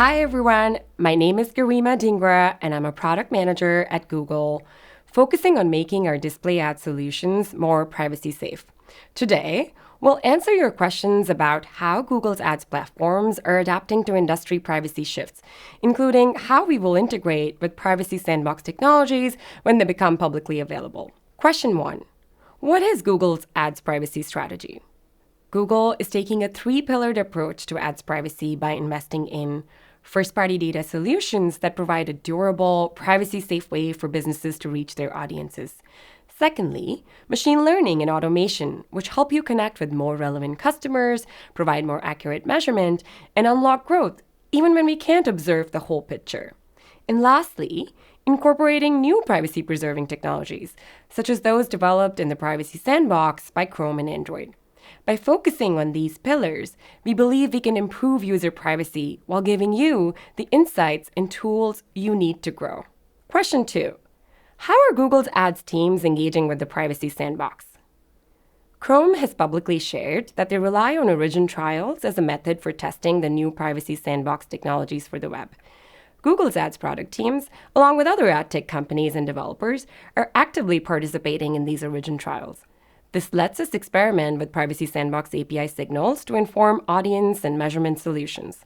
Hi everyone, my name is Garima Dhingra and I'm a product manager at Google, focusing on making our display ad solutions more privacy safe. Today, we'll answer your questions about how Google's ads platforms are adapting to industry privacy shifts, including how we will integrate with Privacy Sandbox technologies when they become publicly available. Question 1. What is Google's ads privacy strategy? Google is taking a three-pillared approach to ads privacy by investing in first-party data solutions that provide a durable, privacy-safe way for businesses to reach their audiences. Secondly, machine learning and automation, which help you connect with more relevant customers, provide more accurate measurement, and unlock growth, even when we can't observe the whole picture. And lastly, incorporating new privacy-preserving technologies, such as those developed in the Privacy Sandbox by Chrome and Android. By focusing on these pillars, we believe we can improve user privacy while giving you the insights and tools you need to grow. Question 2. How are Google's ads teams engaging with the Privacy Sandbox? Chrome has publicly shared that they rely on origin trials as a method for testing the new Privacy Sandbox technologies for the web. Google's ads product teams, along with other ad tech companies and developers, are actively participating in these origin trials. This lets us experiment with Privacy Sandbox API signals to inform audience and measurement solutions.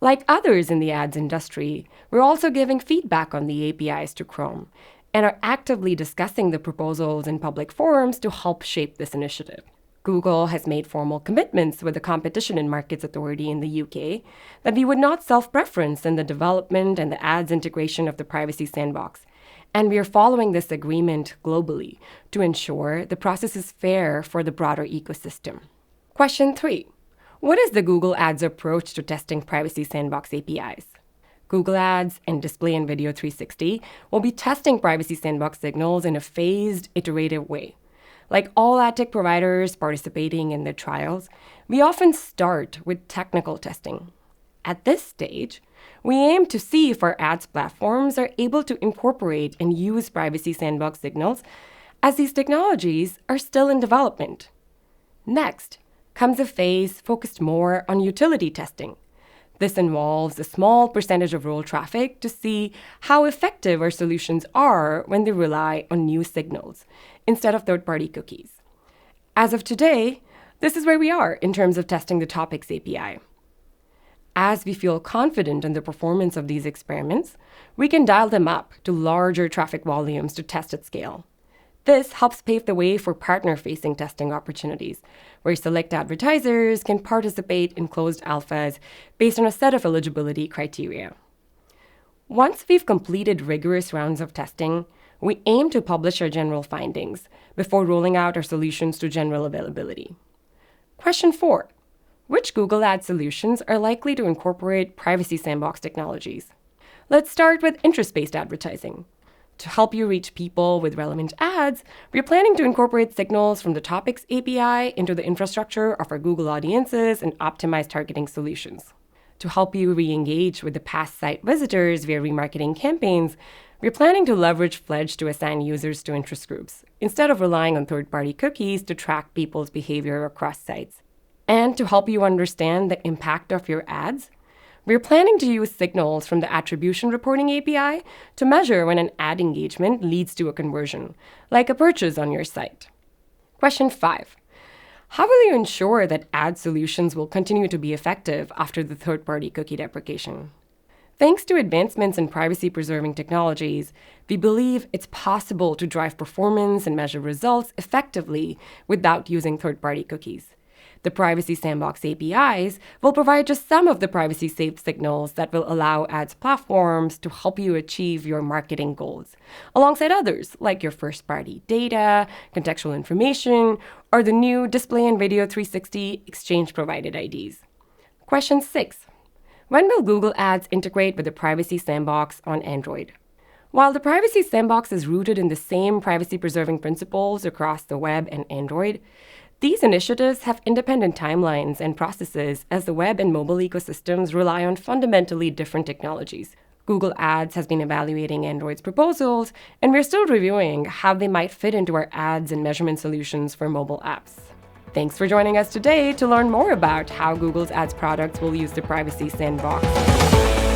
Like others in the ads industry, we're also giving feedback on the APIs to Chrome and are actively discussing the proposals in public forums to help shape this initiative. Google has made formal commitments with the Competition and Markets Authority in the UK that we would not self-preference in the development and the ads integration of the Privacy Sandbox. And we are following this agreement globally to ensure the process is fair for the broader ecosystem. Question 3. What is the Google Ads approach to testing Privacy Sandbox APIs? Google Ads and Display and Video 360 will be testing Privacy Sandbox signals in a phased, iterative way. Like all ad tech providers participating in the trials, we often start with technical testing. At this stage, we aim to see if our ads platforms are able to incorporate and use Privacy Sandbox signals, as these technologies are still in development. Next comes a phase focused more on utility testing. This involves a small percentage of role traffic to see how effective our solutions are when they rely on new signals instead of third-party cookies. As of today, this is where we are in terms of testing the Topics API. As we feel confident in the performance of these experiments, we can dial them up to larger traffic volumes to test at scale. This helps pave the way for partner-facing testing opportunities, where select advertisers can participate in closed alphas based on a set of eligibility criteria. Once we've completed rigorous rounds of testing, we aim to publish our general findings before rolling out our solutions to general availability. Question 4. Which Google Ads solutions are likely to incorporate Privacy Sandbox technologies? Let's start with interest-based advertising. To help you reach people with relevant ads, we're planning to incorporate signals from the Topics API into the infrastructure of our Google Audiences and optimize targeting solutions. To help you re-engage with the past site visitors via remarketing campaigns, we're planning to leverage Fledge to assign users to interest groups, instead of relying on third-party cookies to track people's behavior across sites. And to help you understand the impact of your ads, we're planning to use signals from the Attribution Reporting API to measure when an ad engagement leads to a conversion, like a purchase on your site. Question 5. How will you ensure that ad solutions will continue to be effective after the third-party cookie deprecation? Thanks to advancements in privacy-preserving technologies, we believe it's possible to drive performance and measure results effectively without using third-party cookies. The Privacy Sandbox APIs will provide just some of the privacy-safe signals that will allow ads platforms to help you achieve your marketing goals, alongside others like your first-party data, contextual information, or the new Display and Video 360 exchange-provided IDs. Question 6. When will Google Ads integrate with the Privacy Sandbox on Android? While the Privacy Sandbox is rooted in the same privacy-preserving principles across the web and Android, these initiatives have independent timelines and processes as the web and mobile ecosystems rely on fundamentally different technologies. Google Ads has been evaluating Android's proposals, and we're still reviewing how they might fit into our ads and measurement solutions for mobile apps. Thanks for joining us today to learn more about how Google's ads products will use the Privacy Sandbox.